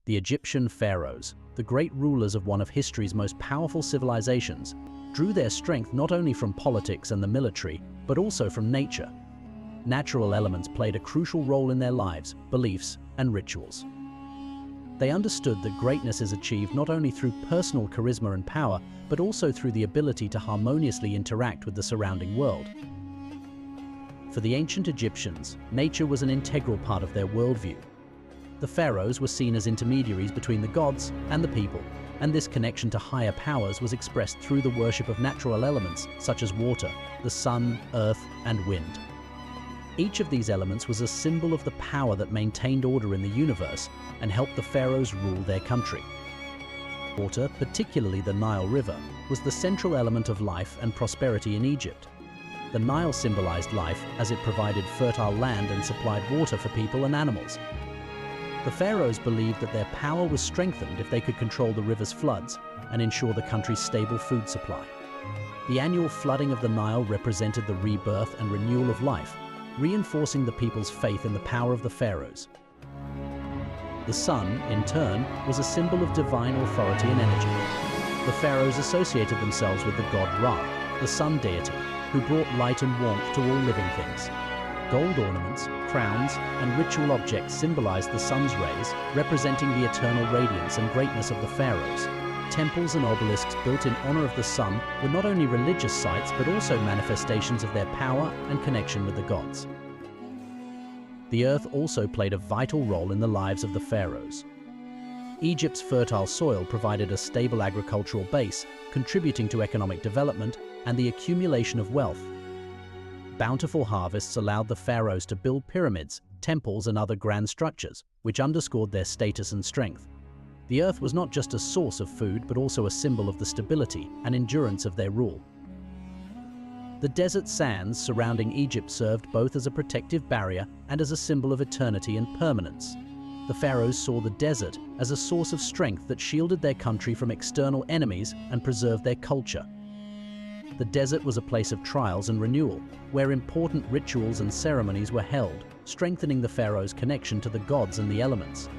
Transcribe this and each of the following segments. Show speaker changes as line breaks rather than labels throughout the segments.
The Egyptian pharaohs, the great rulers of one of history's most powerful civilizations, drew their strength not only from politics and the military, but also from nature. Natural elements played a crucial role in their lives, beliefs, and rituals. They understood that greatness is achieved not only through personal charisma and power, but also through the ability to harmoniously interact with the surrounding world. For the ancient Egyptians, nature was an integral part of their worldview. The pharaohs were seen as intermediaries between the gods and the people, and this connection to higher powers was expressed through the worship of natural elements such as water, the sun, earth, and wind. Each of these elements was a symbol of the power that maintained order in the universe and helped the pharaohs rule their country. Water, particularly the Nile River, was the central element of life and prosperity in Egypt. The Nile symbolized life as it provided fertile land and supplied water for people and animals. The pharaohs believed that their power was strengthened if they could control the river's floods and ensure the country's stable food supply. The annual flooding of the Nile represented the rebirth and renewal of life, reinforcing the people's faith in the power of the pharaohs. The sun, in turn, was a symbol of divine authority and energy. The pharaohs associated themselves with the god Ra, the sun deity, who brought light and warmth to all living things. Gold ornaments, crowns, and ritual objects symbolized the sun's rays, representing the eternal radiance and greatness of the pharaohs. Temples and obelisks built in honor of the sun were not only religious sites but also manifestations of their power and connection with the gods. The earth also played a vital role in the lives of the pharaohs. Egypt's fertile soil provided a stable agricultural base, contributing to economic development and the accumulation of wealth. Bountiful harvests allowed the pharaohs to build pyramids, temples, and other grand structures, which underscored their status and strength. The earth was not just a source of food, but also a symbol of the stability and endurance of their rule. The desert sands surrounding Egypt served both as a protective barrier and as a symbol of eternity and permanence. The pharaohs saw the desert as a source of strength that shielded their country from external enemies and preserved their culture. The desert was a place of trials and renewal, where important rituals and ceremonies were held, strengthening the pharaohs' connection to the gods and the elements.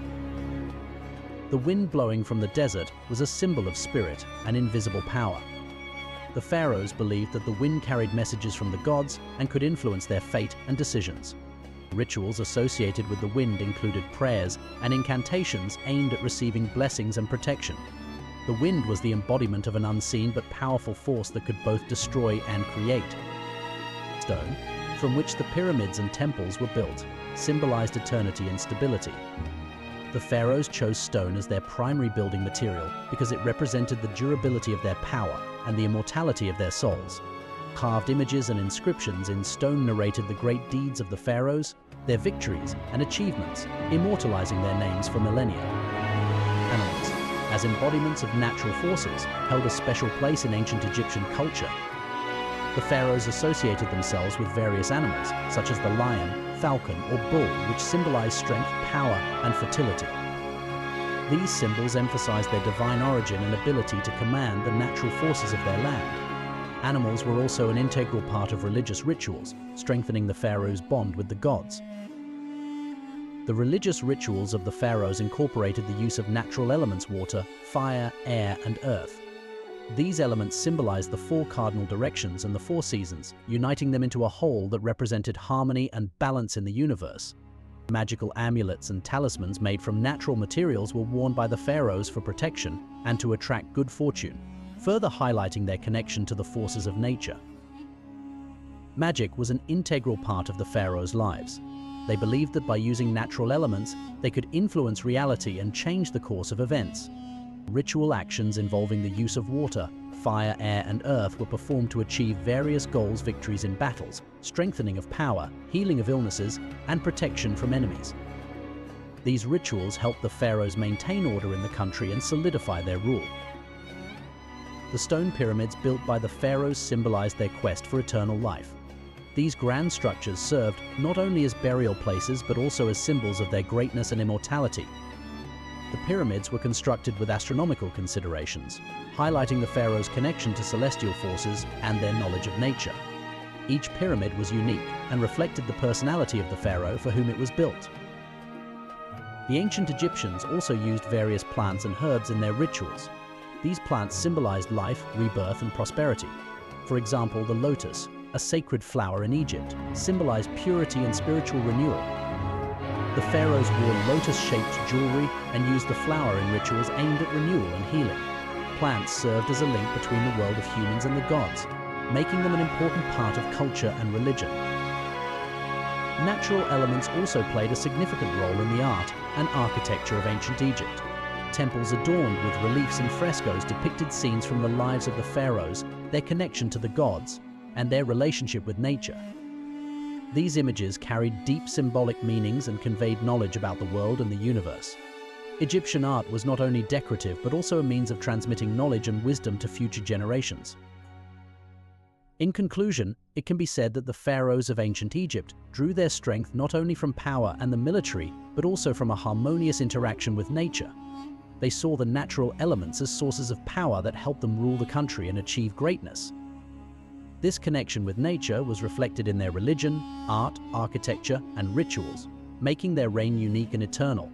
The wind blowing from the desert was a symbol of spirit and invisible power. The pharaohs believed that the wind carried messages from the gods and could influence their fate and decisions. Rituals associated with the wind included prayers and incantations aimed at receiving blessings and protection. The wind was the embodiment of an unseen but powerful force that could both destroy and create. Stone, from which the pyramids and temples were built, symbolized eternity and stability. The pharaohs chose stone as their primary building material because it represented the durability of their power and the immortality of their souls. Carved images and inscriptions in stone narrated the great deeds of the pharaohs, their victories and achievements, immortalizing their names for millennia. Animals, as embodiments of natural forces, held a special place in ancient Egyptian culture. The pharaohs associated themselves with various animals, such as the lion, falcon, or bull, which symbolized strength, power, and fertility. These symbols emphasized their divine origin and ability to command the natural forces of their land. Animals were also an integral part of religious rituals, strengthening the pharaohs' bond with the gods. The religious rituals of the pharaohs incorporated the use of natural elements: water, fire, air, and earth. These elements symbolized the four cardinal directions and the four seasons, uniting them into a whole that represented harmony and balance in the universe. Magical amulets and talismans made from natural materials were worn by the pharaohs for protection and to attract good fortune, further highlighting their connection to the forces of nature. Magic was an integral part of the pharaohs' lives. They believed that by using natural elements, they could influence reality and change the course of events. Ritual actions involving the use of water, fire, air, and earth were performed to achieve various goals: victories in battles, strengthening of power, healing of illnesses, and protection from enemies. These rituals helped the pharaohs maintain order in the country and solidify their rule. The stone pyramids built by the pharaohs symbolized their quest for eternal life. These grand structures served not only as burial places but also as symbols of their greatness and immortality. The pyramids were constructed with astronomical considerations, highlighting the pharaohs' connection to celestial forces and their knowledge of nature. Each pyramid was unique and reflected the personality of the pharaoh for whom it was built. The ancient Egyptians also used various plants and herbs in their rituals. These plants symbolized life, rebirth, and prosperity. For example, the lotus, a sacred flower in Egypt, symbolized purity and spiritual renewal. The pharaohs wore lotus-shaped jewelry and used the flower in rituals aimed at renewal and healing. Plants served as a link between the world of humans and the gods, making them an important part of culture and religion. Natural elements also played a significant role in the art and architecture of ancient Egypt. Temples adorned with reliefs and frescoes depicted scenes from the lives of the pharaohs, their connection to the gods, and their relationship with nature. These images carried deep symbolic meanings and conveyed knowledge about the world and the universe. Egyptian art was not only decorative but also a means of transmitting knowledge and wisdom to future generations. In conclusion, it can be said that the pharaohs of ancient Egypt drew their strength not only from power and the military, but also from a harmonious interaction with nature. They saw the natural elements as sources of power that helped them rule the country and achieve greatness. This connection with nature was reflected in their religion, art, architecture, and rituals, making their reign unique and eternal.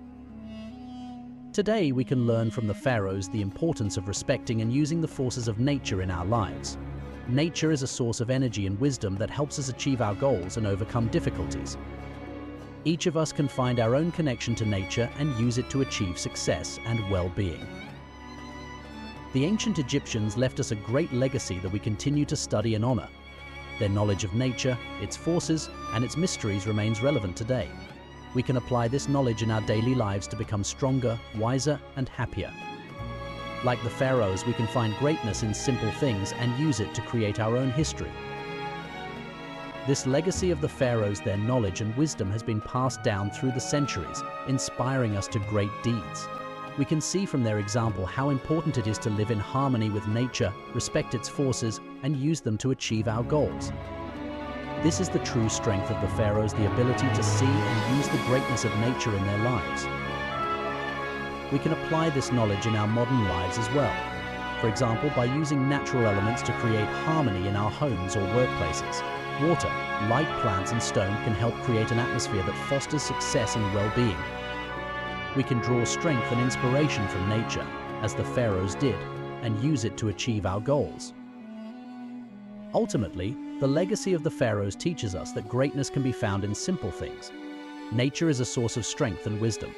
Today, we can learn from the pharaohs the importance of respecting and using the forces of nature in our lives. Nature is a source of energy and wisdom that helps us achieve our goals and overcome difficulties. Each of us can find our own connection to nature and use it to achieve success and well-being. The ancient Egyptians left us a great legacy that we continue to study and honor. Their knowledge of nature, its forces, and its mysteries remains relevant today. We can apply this knowledge in our daily lives to become stronger, wiser, and happier. Like the pharaohs, we can find greatness in simple things and use it to create our own history. This legacy of the pharaohs, their knowledge and wisdom, has been passed down through the centuries, inspiring us to great deeds. We can see from their example how important it is to live in harmony with nature, respect its forces, and use them to achieve our goals. This is the true strength of the pharaohs, the ability to see and use the greatness of nature in their lives. We can apply this knowledge in our modern lives as well. For example, by using natural elements to create harmony in our homes or workplaces. Water, light, plants, and stone can help create an atmosphere that fosters success and well-being. We can draw strength and inspiration from nature, as the pharaohs did, and use it to achieve our goals. Ultimately, the legacy of the pharaohs teaches us that greatness can be found in simple things. Nature is a source of strength and wisdom,